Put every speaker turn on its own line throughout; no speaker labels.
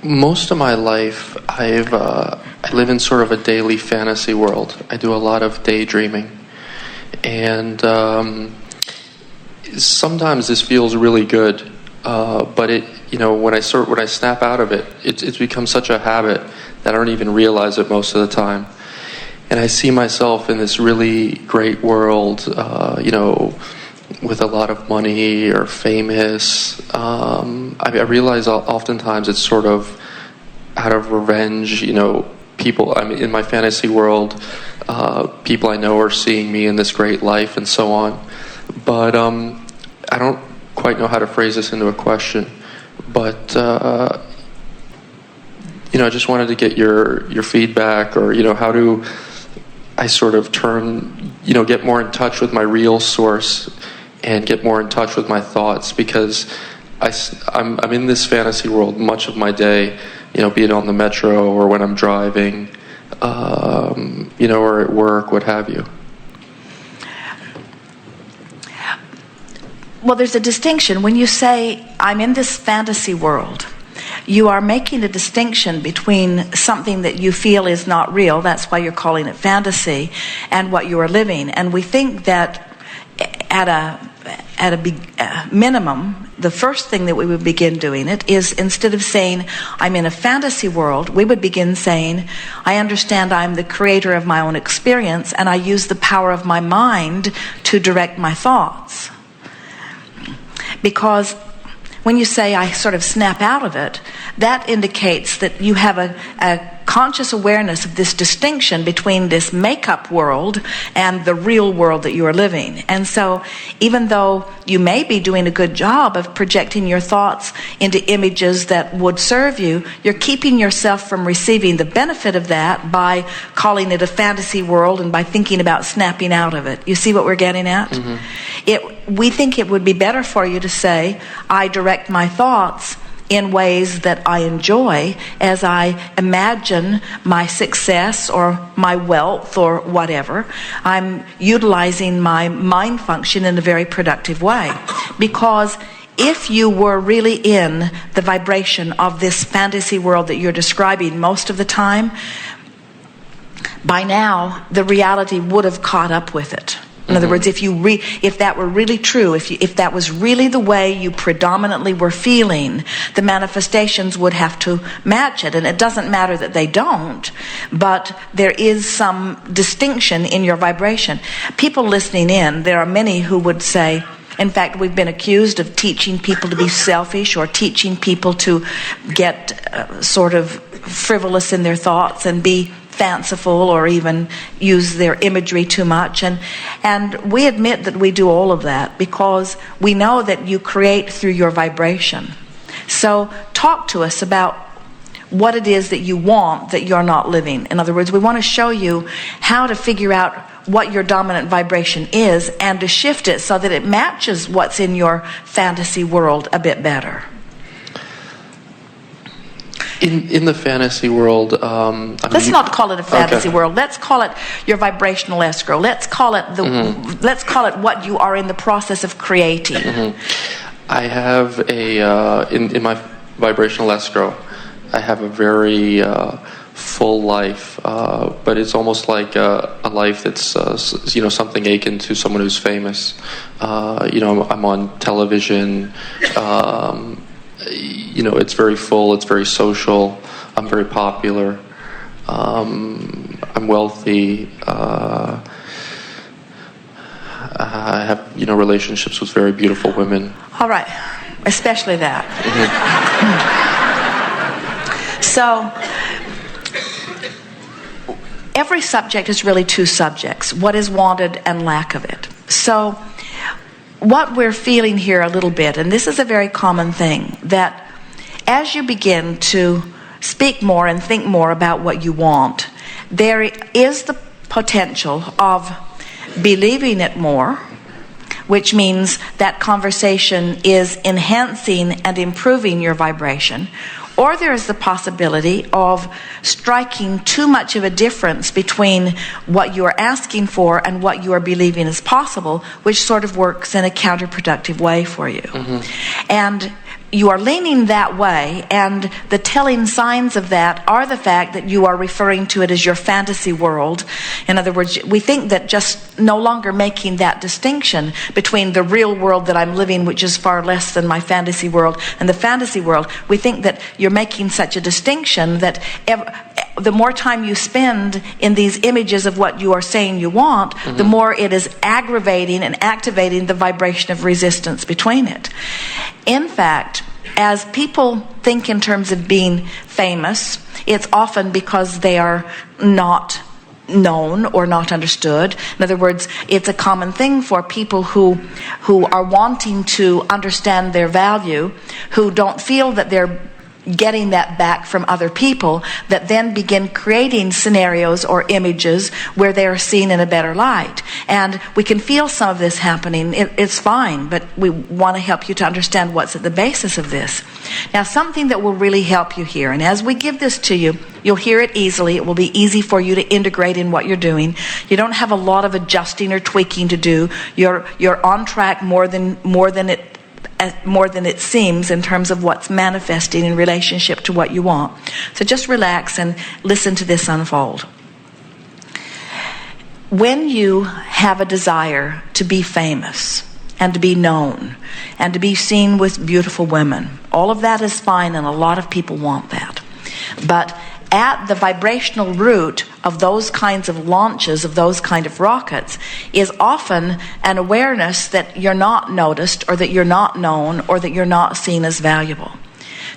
Most of my life, I live in sort of a daily fantasy world. I do a lot of daydreaming, and sometimes this feels really good, but when I snap out of it, it's become such a habit that I don't even realize it most of the time. And I see myself in this really great world, with a lot of money or famous. I realize oftentimes it's sort of out of revenge. People. In my fantasy world, people I know are seeing me in this great life and so on. But I don't quite know how to phrase this into a question. But I just wanted to get your feedback, or how do I sort of get more in touch with my real source and get more in touch with my thoughts, because I'm in this fantasy world much of my day, be it on the metro or when I'm driving, or at work, what have you.
Well, there's a distinction. When you say, I'm in this fantasy world, you are making a distinction between something that you feel is not real, that's why you're calling it fantasy, and what you are living. And we think that at a minimum, the first thing that we would begin doing it is, instead of saying, I'm in a fantasy world, we would begin saying, I understand I'm the creator of my own experience, and I use the power of my mind to direct my thoughts. Because when you say I sort of snap out of it, that indicates that you have a conscious awareness of this distinction between this make-up world and the real world that you are living. And so even though you may be doing a good job of projecting your thoughts into images that would serve you, you're keeping yourself from receiving the benefit of that by calling it a fantasy world and by thinking about snapping out of it. You see what we're getting at? Mm-hmm. We think it would be better for you to say, I direct my thoughts in ways that I enjoy as I imagine my success or my wealth or whatever. I'm utilizing my mind function in a very productive way. Because if you were really in the vibration of this fantasy world that you're describing most of the time, by now the reality would have caught up with it. In other words, if that were really true, if that was really the way you predominantly were feeling, the manifestations would have to match it. And it doesn't matter that they don't, but there is some distinction in your vibration. People listening in, there are many who would say, in fact, we've been accused of teaching people to be selfish or teaching people to get sort of frivolous in their thoughts and be fanciful or even use their imagery too much. And we admit that we do all of that because we know that you create through your vibration. So talk to us about what it is that you want that you're not living. In other words, we want to show you how to figure out what your dominant vibration is and to shift it so that it matches what's in your fantasy world a bit better.
In the fantasy world,
let's not call it a fantasy world. Let's call it your vibrational escrow. Let's call it let's call it what you are in the process of creating.
Mm-hmm. I have in my vibrational escrow, I have a very full life, but it's almost like a life that's something akin to someone who's famous. I'm on television. It's very full, it's very social, I'm very popular, I'm wealthy, I have, relationships with very beautiful women.
All right, especially that. Mm-hmm. So, every subject is really two subjects, what is wanted and lack of it. So, what we're feeling here a little bit, and this is a very common thing, that as you begin to speak more and think more about what you want, there is the potential of believing it more, which means that conversation is enhancing and improving your vibration, or there is the possibility of striking too much of a difference between what you are asking for and what you are believing is possible, which sort of works in a counterproductive way for you. Mm-hmm. And you are leaning that way, and the telling signs of that are the fact that you are referring to it as your fantasy world. In other words, we think that just no longer making that distinction between the real world that I'm living, which is far less than my fantasy world, and the fantasy world, we think that you're making such a distinction that the more time you spend in these images of what you are saying you want, the more it is aggravating and activating the vibration of resistance between it. In fact, as people think in terms of being famous, it's often because they are not known or not understood. In other words, it's a common thing for people who are wanting to understand their value, who don't feel that they're getting that back from other people, that then begin creating scenarios or images where they are seen in a better light. And we can feel some of this happening. It's fine, but we want to help you to understand what's at the basis of this. Now, something that will really help you here, and as we give this to you, you'll hear it easily. It will be easy for you to integrate in what you're doing. You don't have a lot of adjusting or tweaking to do. You're on track more than it seems in terms of what's manifesting in relationship to what you want. So just relax and listen to this unfold. When you have a desire to be famous and to be known and to be seen with beautiful women, all of that is fine, and a lot of people want that. But at the vibrational root of those kinds of launches, of those kind of rockets, is often an awareness that you're not noticed, or that you're not known, or that you're not seen as valuable.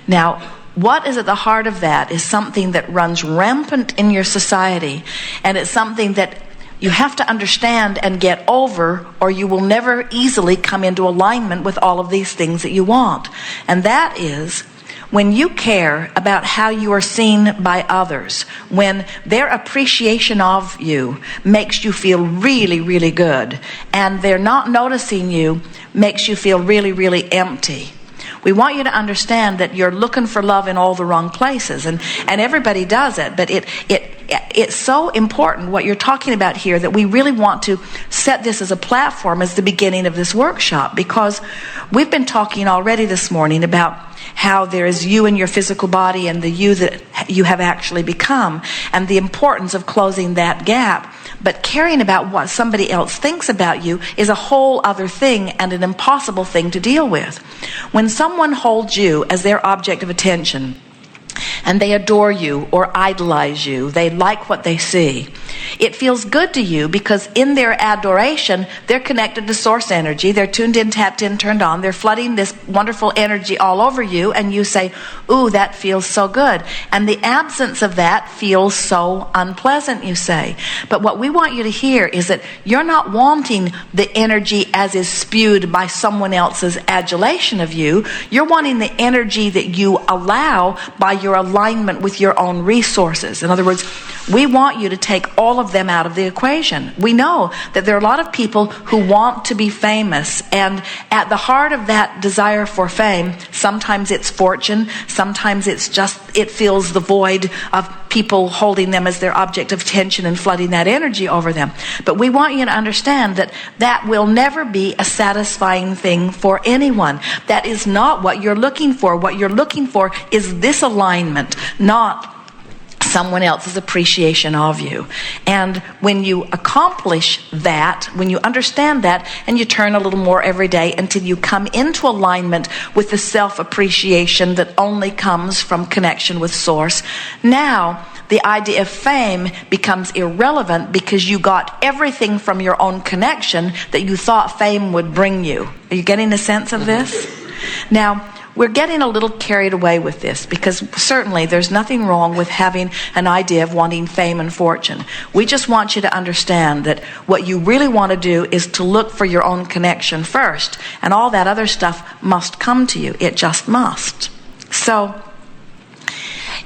Now, what is at the heart of that is something that runs rampant in your society, and it's something that you have to understand and get over, or you will never easily come into alignment with all of these things that you want. And that is, when you care about how you are seen by others, when their appreciation of you makes you feel really, really good, and they're not noticing you makes you feel really, really empty. We want you to understand that you're looking for love in all the wrong places, and everybody does it, but it's so important what you're talking about here that we really want to set this as a platform as the beginning of this workshop, because we've been talking already this morning about how there is you in your physical body and the you that you have actually become, and the importance of closing that gap. But caring about what somebody else thinks about you is a whole other thing, and an impossible thing to deal with. When someone holds you as their object of attention, and they adore you or idolize you, they like what they see, it feels good to you, because in their adoration, they're connected to source energy. They're tuned in, tapped in, turned on. They're flooding this wonderful energy all over you, and you say, ooh, that feels so good. And the absence of that feels so unpleasant, you say. But what we want you to hear is that you're not wanting the energy as is spewed by someone else's adulation of you. You're wanting the energy that you allow by your alignment with your own resources. In other words, we want you to take all of them out of the equation. We know that there are a lot of people who want to be famous, and at the heart of that desire for fame, sometimes it's fortune, sometimes it's just, it fills the void of people holding them as their object of attention and flooding that energy over them. But we want you to understand that that will never be a satisfying thing for anyone. That is not what you're looking for. What you're looking for is this alignment, not someone else's appreciation of you. And when you accomplish that, when you understand that, and you turn a little more every day until you come into alignment with the self-appreciation that only comes from connection with Source, now the idea of fame becomes irrelevant, because you got everything from your own connection that you thought fame would bring you. Are you getting a sense of this? Now, we're getting a little carried away with this, because certainly there's nothing wrong with having an idea of wanting fame and fortune. We just want you to understand that what you really want to do is to look for your own connection first, and all that other stuff must come to you. It just must. So,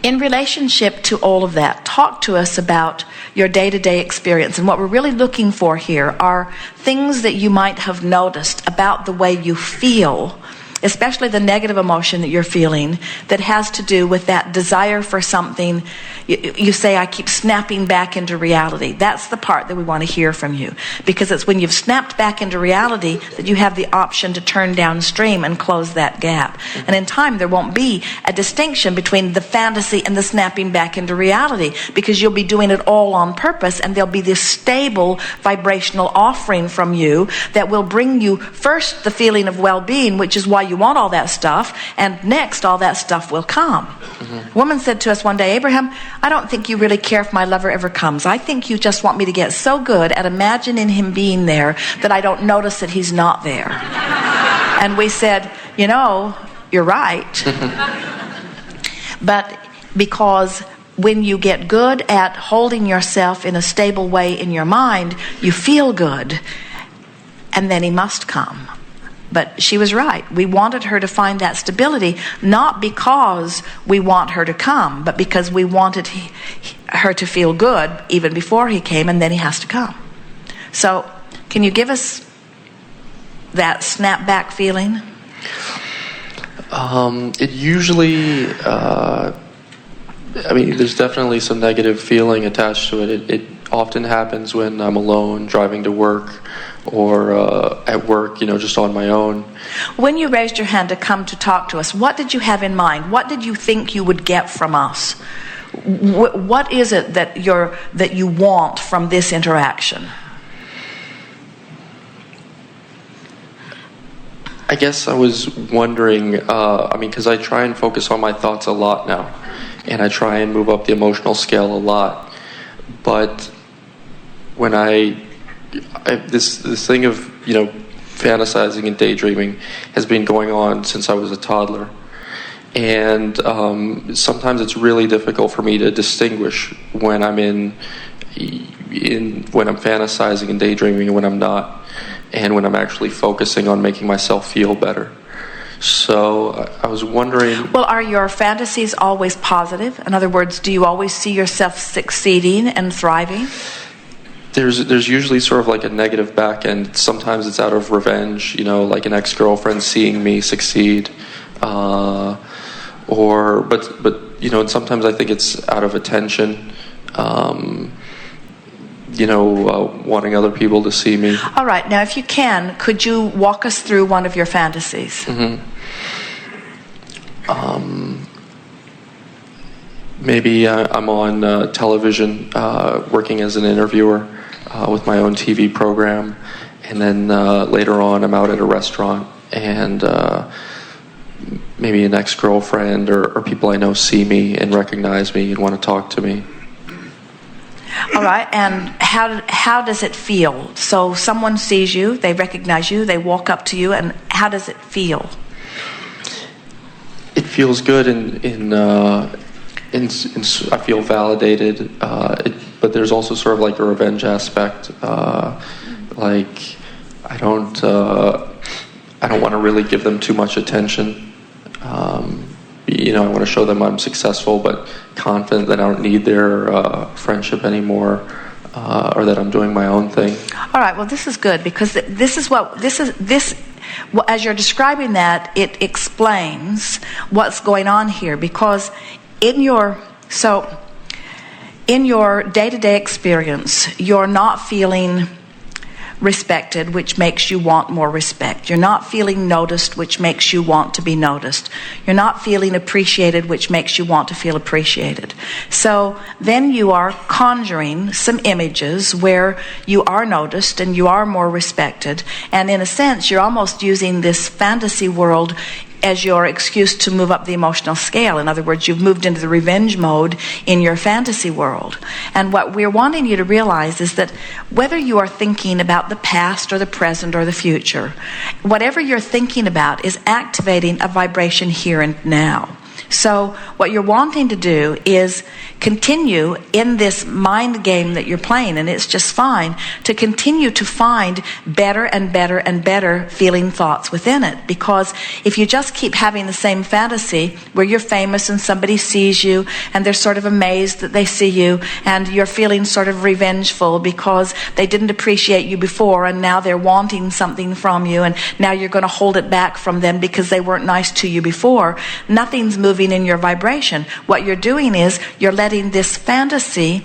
in relationship to all of that, talk to us about your day-to-day experience. And what we're really looking for here are things that you might have noticed about the way you feel especially the negative emotion that you're feeling that has to do with that desire for something. You say, I keep snapping back into reality. That's the part that we want to hear from you, because it's when you've snapped back into reality that you have the option to turn downstream and close that gap. And in time, there won't be a distinction between the fantasy and the snapping back into reality, because you'll be doing it all on purpose, and there'll be this stable vibrational offering from you that will bring you first the feeling of well-being, which is why you want all that stuff, and next all that stuff will come. A woman said to us one day, Abraham, I don't think you really care if my lover ever comes. I think you just want me to get so good at imagining him being there that I don't notice that he's not there. And we said, you know, you're right. But because when you get good at holding yourself in a stable way in your mind, you feel good, and then he must come. But she was right. We wanted her to find that stability, not because we want her to come, but because we wanted her to feel good even before he came, and then he has to come. So, can you give us that snapback feeling?
It usually, there's definitely some negative feeling attached to it. It often happens when I'm alone, driving to work, or at work, just on my own.
When you raised your hand to come to talk to us, what did you have in mind? What did you think you would get from us? What is it that you want from this interaction?
I guess I was wondering, because I try and focus on my thoughts a lot now, and I try and move up the emotional scale a lot. But when this thing of, fantasizing and daydreaming has been going on since I was a toddler. And sometimes it's really difficult for me to distinguish when I'm when I'm fantasizing and daydreaming and when I'm not, and when I'm actually focusing on making myself feel better. So I was wondering... Well,
are your fantasies always positive? In other words, do you always see yourself succeeding and thriving?
There's usually sort of like a negative back end. Sometimes it's out of revenge, like an ex-girlfriend seeing me succeed. And sometimes I think it's out of attention. Wanting other people to see me.
All right. Now, if you can, could you walk us through one of your fantasies?
Maybe I'm on television working as an interviewer with my own TV program, and then later on I'm out at a restaurant, and maybe an ex-girlfriend or people I know see me and recognize me and want to talk to me.
All right, and how does it feel? So someone sees you, they recognize you, they walk up to you, and how does it feel?
It feels good, I feel validated, but there's also sort of like a revenge aspect. Like I don't want to really give them too much attention. I want to show them I'm successful, but confident that I don't need their friendship anymore, or that I'm doing my own thing. All
right. Well, this is good, because as you're describing that, it explains what's going on here. Because in your day-to-day experience, you're not feeling respected, which makes you want more respect. You're not feeling noticed, which makes you want to be noticed. You're not feeling appreciated, which makes you want to feel appreciated. So then you are conjuring some images where you are noticed and you are more respected. And in a sense, you're almost using this fantasy world as your excuse to move up the emotional scale. In other words, you've moved into the revenge mode in your fantasy world. And what we're wanting you to realize is that whether you are thinking about the past or the present or the future, whatever you're thinking about is activating a vibration here and now. So what you're wanting to do is continue in this mind game that you're playing, and it's just fine, to continue to find better and better and better feeling thoughts within it. Because if you just keep having the same fantasy where you're famous and somebody sees you and they're sort of amazed that they see you, and you're feeling sort of revengeful because they didn't appreciate you before and now they're wanting something from you, and now you're going to hold it back from them because they weren't nice to you before, nothing's moving in your vibration. What you're doing is you're letting this fantasy,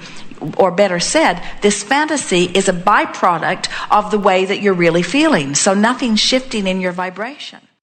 or better said, this fantasy is a byproduct of the way that you're really feeling. So nothing's shifting in your vibration.